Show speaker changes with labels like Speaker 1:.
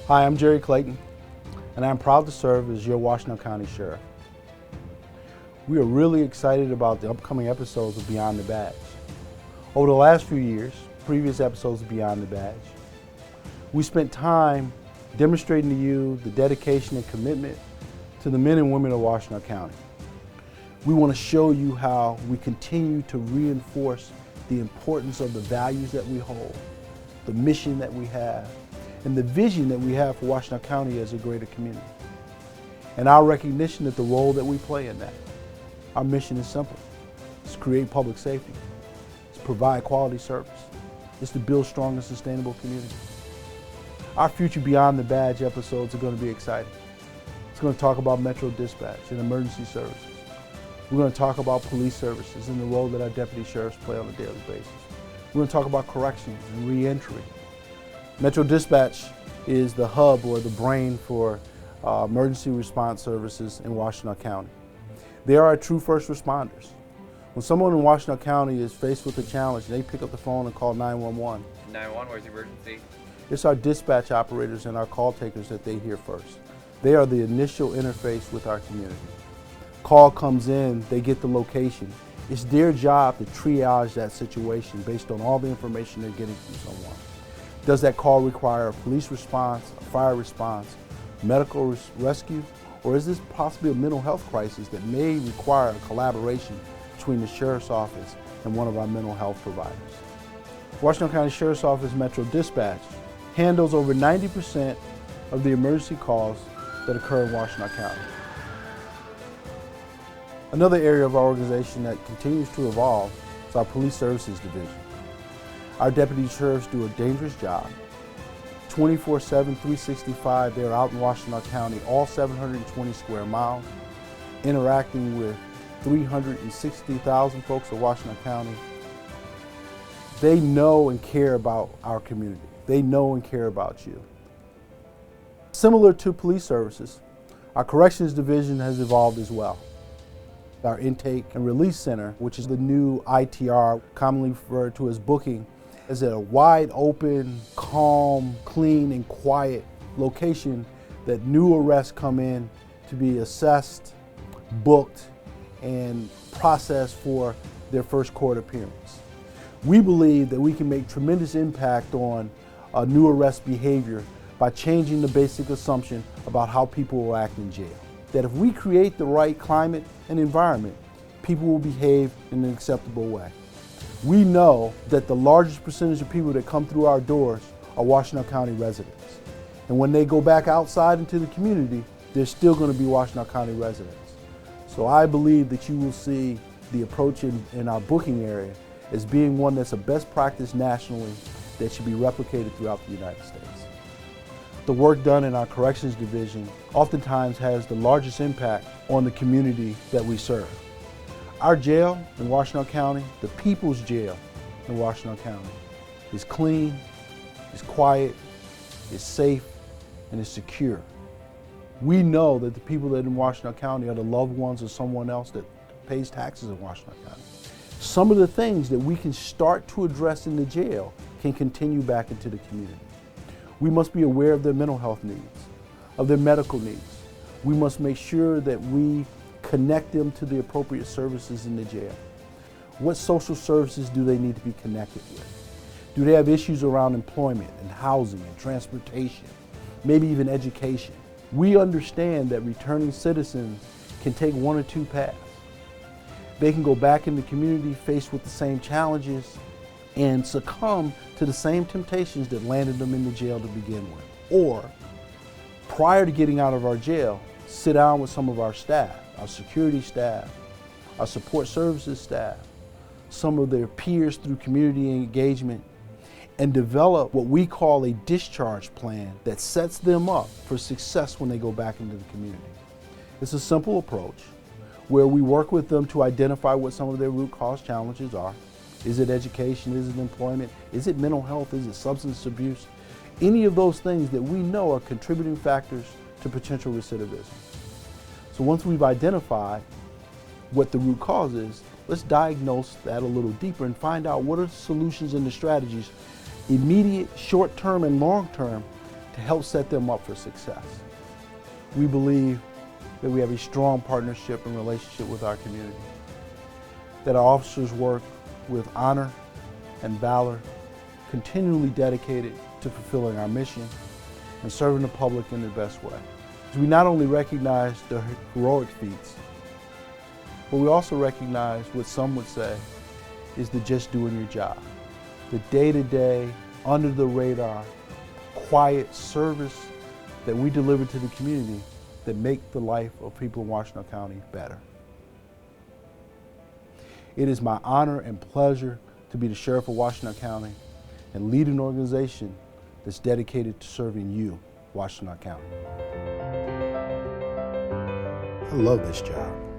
Speaker 1: Hi, I'm Jerry Clayton, and I'm proud to serve as your Washtenaw County Sheriff. We are really excited about the upcoming episodes of Beyond the Badge. Over the last few years, previous episodes of Beyond the Badge, we spent time demonstrating to you the dedication and commitment to the men and women of Washtenaw County. We want to show you how we continue to reinforce the importance of the values that we hold, the mission that we have, and the vision that we have for Washtenaw County as a greater community, and our recognition of the role that we play in that. Our mission is simple. It's to create public safety. It's to provide quality service. It's to build strong and sustainable communities. Our future Beyond the Badge episodes are going to be exciting. It's going to talk about Metro Dispatch and emergency services. We're going to talk about police services and the role that our deputy sheriffs play on a daily basis. We're going to talk about corrections and reentry. Metro Dispatch is the hub or the brain for emergency response services in Washtenaw County. They are our true first responders. When someone in Washtenaw County is faced with a challenge, they pick up the phone and call 911.
Speaker 2: 911, where's the emergency?
Speaker 1: It's our dispatch operators and our call takers that they hear first. They are the initial interface with our community. Call comes in, they get the location. It's their job to triage that situation based on all the information they're getting from someone. Does that call require a police response, a fire response, medical rescue, or is this possibly a mental health crisis that may require a collaboration between the Sheriff's Office and one of our mental health providers? Washtenaw County Sheriff's Office Metro Dispatch handles over 90% of the emergency calls that occur in Washtenaw County. Another area of our organization that continues to evolve is our Police Services Division. Our deputy sheriffs do a dangerous job. 24/7, 365, they're out in Washtenaw County, all 720 square miles, interacting with 360,000 folks of Washtenaw County. They know and care about our community. They know and care about you. Similar to police services, our corrections division has evolved as well. Our intake and release center, which is the new ITR, commonly referred to as booking, is a wide open, calm, clean, and quiet location that new arrests come in to be assessed, booked, and processed for their first court appearance. We believe that we can make tremendous impact on new arrest behavior by changing the basic assumption about how people will act in jail. That if we create the right climate and environment, people will behave in an acceptable way. We know that the largest percentage of people that come through our doors are Washtenaw County residents. And when they go back outside into the community, they're still going to be Washtenaw County residents. So I believe that you will see the approach in our booking area as being one that's a best practice nationally that should be replicated throughout the United States. The work done in our corrections division oftentimes has the largest impact on the community that we serve. Our jail in Washtenaw County, the people's jail in Washtenaw County, is clean, is quiet, is safe, and is secure. We know that the people that in Washtenaw County are the loved ones of someone else that pays taxes in Washtenaw County. Some of the things that we can start to address in the jail can continue back into the community. We must be aware of their mental health needs, of their medical needs. We must make sure that we connect them to the appropriate services in the jail. What social services do they need to be connected with? Do they have issues around employment and housing and transportation, maybe even education? We understand that returning citizens can take one or two paths. They can go back in the community faced with the same challenges and succumb to the same temptations that landed them in the jail to begin with. Or, prior to getting out of our jail, sit down with some of our staff, our security staff, our support services staff, some of their peers through community engagement, and develop what we call a discharge plan that sets them up for success when they go back into the community. It's a simple approach where we work with them to identify what some of their root cause challenges are. Is it education? Is it employment? Is it mental health? Is it substance abuse? Any of those things that we know are contributing factors to potential recidivism. So once we've identified what the root cause is, let's diagnose that a little deeper and find out what are the solutions and the strategies, immediate, short-term, and long-term, to help set them up for success. We believe that we have a strong partnership and relationship with our community, that our officers work with honor and valor, continually dedicated to fulfilling our mission and serving the public in the best way. We not only recognize their heroic feats, but we also recognize what some would say is the just doing your job, the day-to-day, under the radar, quiet service that we deliver to the community that make the life of people in Washtenaw County better. It is my honor and pleasure to be the Sheriff of Washtenaw County and lead an organization that's dedicated to serving you, Washtenaw County. I love this job.